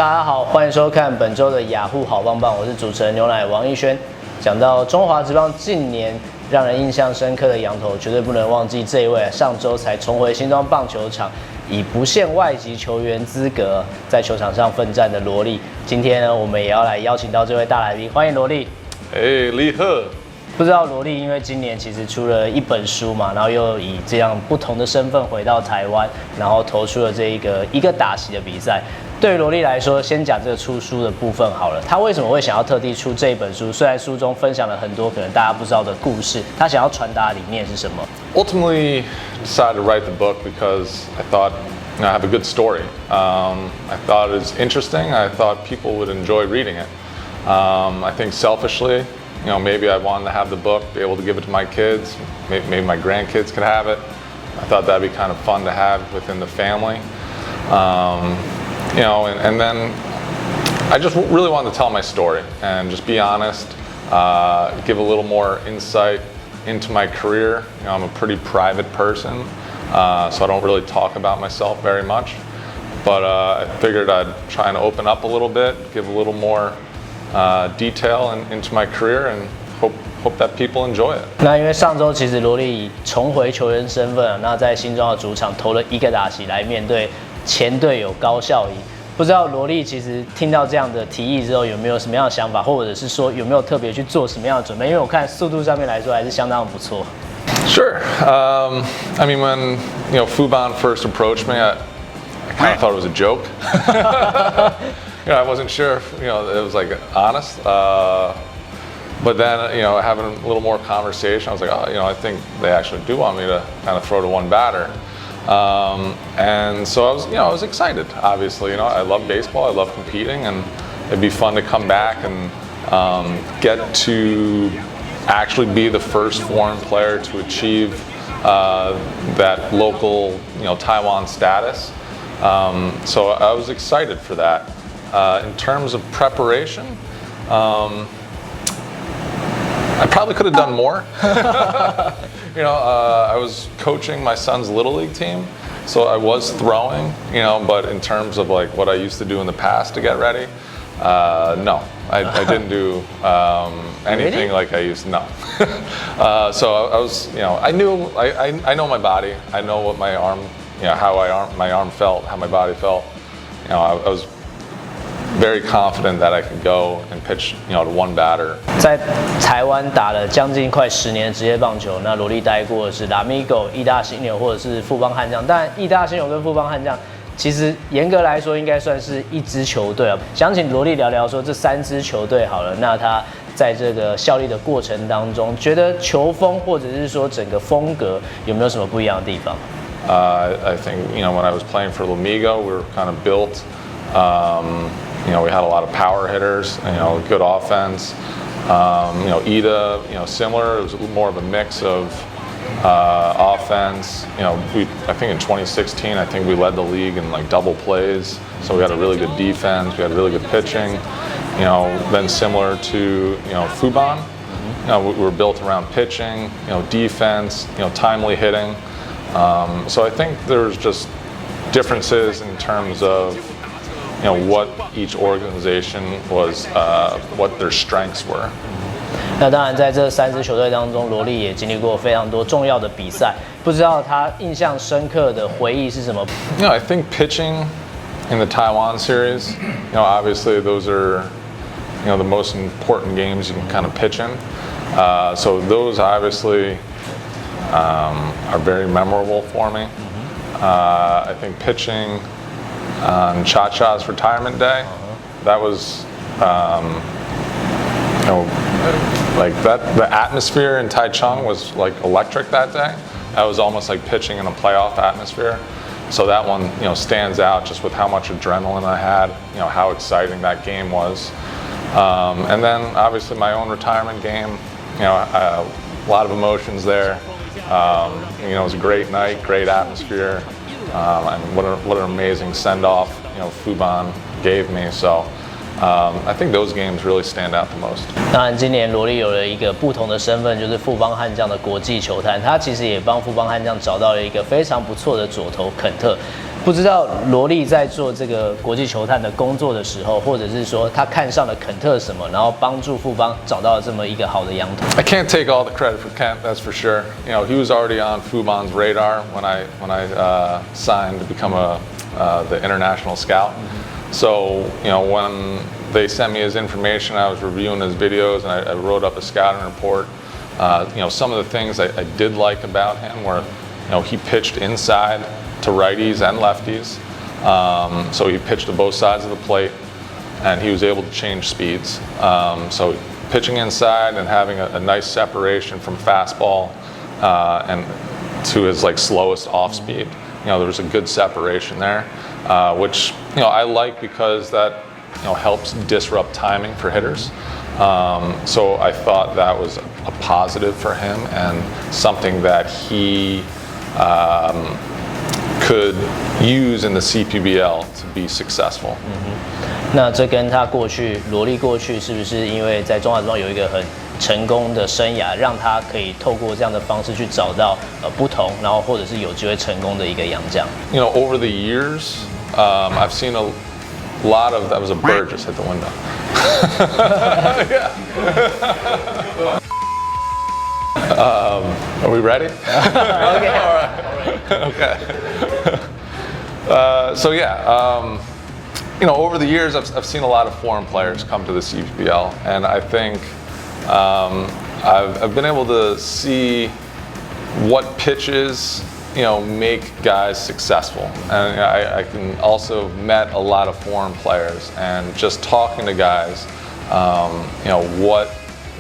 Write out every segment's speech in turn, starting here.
大家好，欢迎收看本周的雅虎好棒棒，我是主持人牛奶王翊亘。讲到中华职棒近年让人印象深刻的洋投，绝对不能忘记这一位上周才重回新庄棒球场，以不限外籍球员资格在球场上奋战的罗力。今天呢，我们也要来邀请到这位大来宾，欢迎罗力。厉害！不知道罗力因为今年其实出了一本书嘛，然后又以这样不同的身份回到台湾，然后投出了这一个打席的比赛。对于罗力来说，先讲这个出书的部分好了。他为什么会想要特地出这一本书？虽然书中分享了很多可能大家不知道的故事，他想要传达的理念是什么 Ultimately, decided to write the book because I thought I have a good story. I thought it was interesting. I thought people would enjoy reading it. I think selfishly, maybe I wanted to have the book, be able to give it to my kids. Maybe my grandkids could have it. I thought that'd be kind of fun to have within the family. And then I just really wanted to tell my story and just be honest, give a little more insight into my career. I'm a pretty private person, so I don't really talk about myself very much. But I figured I'd try and open up a little bit, give a little more detail into my career, and hope that people enjoy it. 那因为上周其实罗力重回球员身份，那在新庄的主场投了一个打席来面对前队友高孝仪。不知道罗力其实听到这样的提议之后，有没有什么样的想法，或者是说有没有特别去做什么样的准备？因为我看速度上面来说还是相当不错。Sure. I mean, when Fuban first approached me, I kind of thought it was a joke. I wasn't sure if it was like honest. But then having a little more conversation, I was like, I think they actually do want me to kind of throw to one batter. And so I was excited. Obviously, I love baseball. I love competing, and it'd be fun to come back and get to actually be the first foreign player to achieve that local, Taiwan status. So I was excited for that. In terms of preparation, I probably could have done more. I was coaching my son's little league team, so I was throwing, but in terms of like what I used to do in the past to get ready, no, I didn't do anything really? Like I used to. No. So I was, I know my body. I know what my arm, how my arm felt, how my body felt. I was very confident that I could go and pitch, to one batter. 在台湾打了将近快10年的职业棒球，那罗力待过的是 Lamigo、义大犀牛或者是富邦悍将，但义大犀牛跟富邦悍将其实严格来说应该算是一支球队啊。想请罗力聊聊说这3支球队好了，那他在这个效力的过程当中，觉得球风或者是说整个风格有没有什么不一样的地方？I think when I was playing for Lamigo, we were kind of built. We had a lot of power hitters, good offense. Ida, similar. It was more of a mix of offense. I think in 2016, I think we led the league in like double plays. So we had a really good defense. We had really good pitching. Then similar to Fuban, we were built around pitching, defense, timely hitting. So I think there's just differences in terms of what each organization was, what their strengths were. 那当然，在这3支球队当中，罗力也经历过非常多重要的比赛。不知道他印象深刻的回忆是什么？I think pitching in the Taiwan series, obviously those are, the most important games you can kind of pitch in. So those obviously are very memorable for me. I think pitching on Cha-Cha's retirement day, that was, like that. The atmosphere in Taichung was like electric that day. That was almost like pitching in a playoff atmosphere. So that one, stands out just with how much adrenaline I had, how exciting that game was. And then obviously my own retirement game, a lot of emotions there. It was a great night, great atmosphere. And what an amazing send-off, Fuban gave me. So I think those games really stand out the most. 当然，今年罗力有了一个不同的身份，就是富邦悍将的国际球探。他其实也帮富邦悍将找到了一个非常不错的左投肯特。不知道罗力在做这个国际球探的工作的时候，或者是说他看上了肯特什么，然后帮助富邦找到了这么一个好的洋投。I can't take all the credit for Kent, that's for sure. You know, he was already on Fubon's radar when I signed to become the international scout. So, you know, when they sent me his information, I was reviewing his videos, and I wrote up a scouting report. You know, some of the things I did like about him were, you know, he pitched inside to righties and lefties. So he pitched to both sides of the plate, and he was able to change speeds. So pitching inside and having a nice separation from fastball and to his like slowest off speed. You know, there was a good separation there, which, you know, I like because that, you know, helps disrupt timing for hitters. So I thought that was a positive for him and something that he could use in the CPBL to be successful. 那这跟他过去罗力过去是不是因为在中华职棒有一个很成功的生涯，让他可以透过这样的方式去找到不同，然后或者是有机会成功的一个洋将。You know, over the years, I've seen a lot of that was a bird just hit the window. Are we ready? Okay. All right. Okay. So yeah, you know, over the years, I've seen a lot of foreign players come to the CPBL, and I think I've been able to see what pitches, you know, make guys successful. And I can also met a lot of foreign players, and just talking to guys, you know, what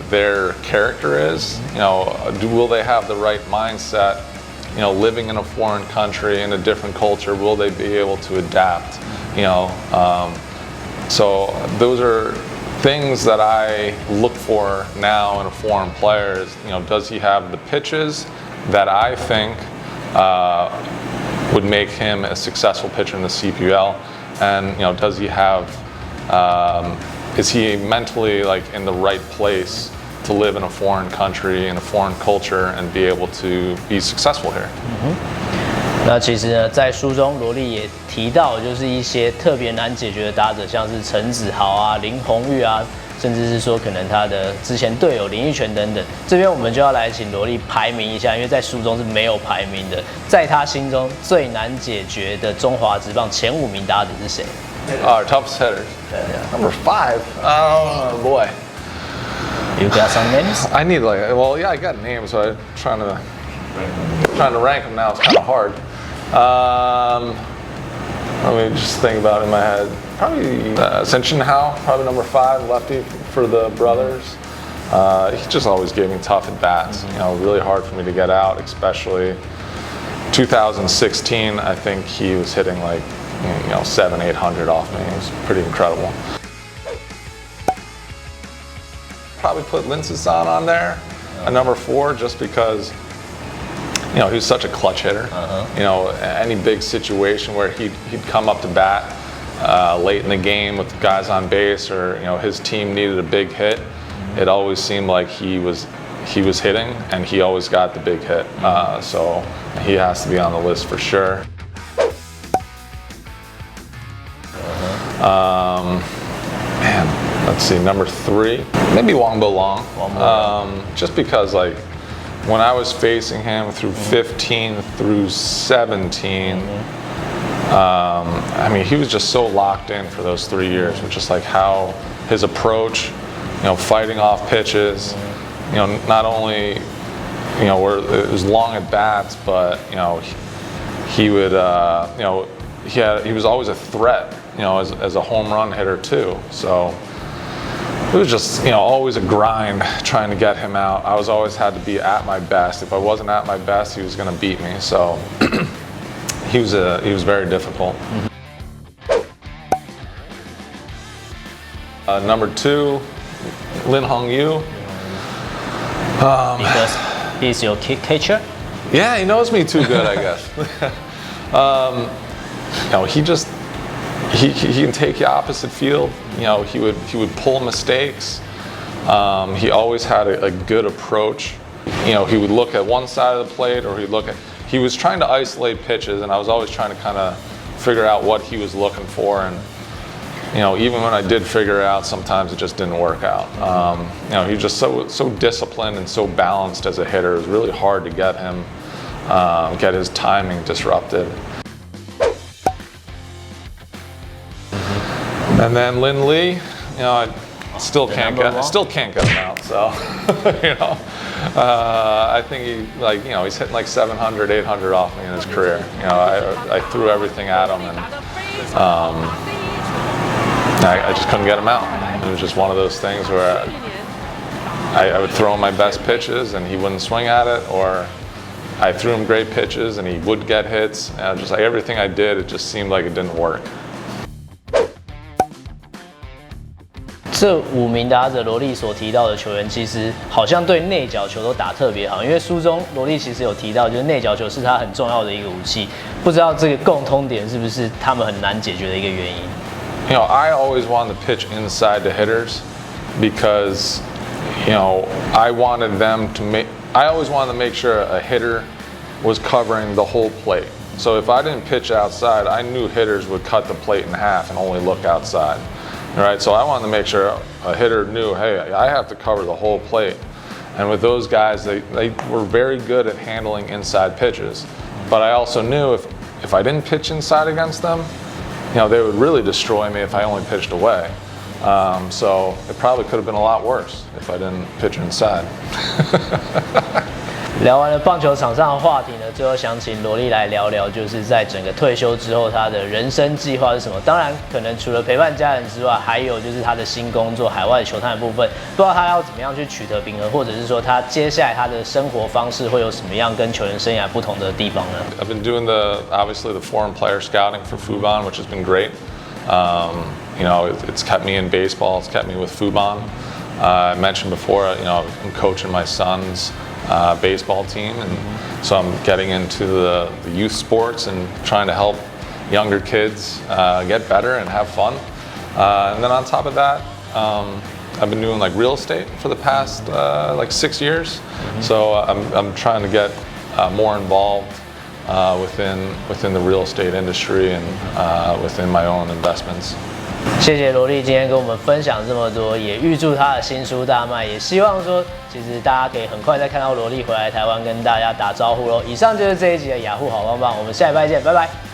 their character is, you know, will they have the right mindset, you know, living in a foreign country, in a different culture, will they be able to adapt, you know, so those are things that I look for now in a foreign player is, you know, does he have the pitches that I think would make him a successful pitcher in the CPL, and, you know, does he have, is he mentally like in the right place to live in a foreign country, in a foreign culture, and be able to be successful here? 那其实呢，在书中罗力也提到，就是一些特别难解决的打者，像是陈子豪啊、林泓育啊，甚至是说可能他的之前队友林益全等等。这边我们就要来请罗力排名一下，因为在书中是没有排名的，在他心中最难解决的中华职棒前5名打者是谁？ Our toughest hitters. Number 5. Oh boy. You got some names? I need like, well, yeah, I got names, so I'm trying to rank them now. It's kind of hard. Let me just think about it in my head. Probably Senshin Hao, probably number 5, lefty for the brothers. He just always gave me tough at bats. You know, really hard for me to get out, especially 2016. I think he was hitting like, you know, 700-800 off me. It was pretty incredible. Probably put Linsasan on there, a number 4, just because, you know, he was such a clutch hitter. You know, any big situation where he'd come up to bat late in the game with guys on base, or, you know, his team needed a big hit, it always seemed like he was hitting, and he always got the big hit. So he has to be on the list for sure. Man, let's see, number 3, maybe Wangbo Long. Just because, like, when I was facing him through 15 through 17, I mean, he was just so locked in for those 3 years, with just like how his approach, you know, fighting off pitches, you know, not only, you know, where it was long at bats, but, you know, he would, you know, he was always a threat, you know, as a home run hitter too. So it was just, you know, always a grind trying to get him out. I always had to be at my best. If I wasn't at my best, he was going to beat me. So he was very difficult. Number 2, Lin Hong Yu. Because he's your catcher? Yeah, he knows me too good, I guess. You know, he can take the opposite field. You know, he would pull mistakes. He always had a good approach. You know, he would look at one side of the plate, or he was trying to isolate pitches, and I was always trying to kind of figure out what he was looking for, and even when I did figure it out, sometimes it just didn't work out. He's just so disciplined and so balanced as a hitter. It was really hard to get him, get his timing disrupted. And then Lin Lee, I still can't get him out. So, I think he's hitting like 700, 800 off me in his career. I threw everything at him, and I just couldn't get him out. It was just one of those things where I would throw him my best pitches and he wouldn't swing at it, or I threw him great pitches and he would get hits. And just like everything I did, it just seemed like it didn't work. 这5名打者罗力所提到的球员，其实好像对内角球都打特别好，因为书中罗力其实有提到，就是内角球是他很重要的一个武器。不知道这个共通点是不是他们很难解决的一个原因？ I always wanted to pitch inside the hitters because, I wanted them to I always wanted to make sure a hitter was covering the whole plate. So if I didn't pitch outside, I knew hitters would cut the plate in half and only look outside. All right, so I wanted to make sure a hitter knew, hey, I have to cover the whole plate. And with those guys, they were very good at handling inside pitches. But I also knew if I didn't pitch inside against them, they would really destroy me if I only pitched away. So it probably could have been a lot worse if I didn't pitch inside. 聊完了棒球场上的话题呢，最后想请罗力来聊聊，就是在整个退休之后，他的人生计划是什么？当然，可能除了陪伴家人之外，还有就是他的新工作——海外球探的部分。不知道他要怎么样去取得平衡，或者是说他接下来他的生活方式会有什么样跟球员生涯不同的地方呢？ I've been doing obviously the foreign player scouting for Fuban, which has been great. It's kept me in baseball. It's kept me with Fuban. I mentioned before, I'm coaching my son's baseball team, and so I'm getting into the youth sports and trying to help younger kids get better and have fun. And then on top of that, I've been doing like real estate for the past like 6 years. So I'm trying to get more involved within the real estate industry and within my own investments. 谢谢罗力今天跟我们分享这么多，也预祝他的新书大卖，也希望说其实大家可以很快再看到罗力回来台湾跟大家打招呼喽。以上就是这一集的雅虎好棒棒，我们下礼拜见，拜拜。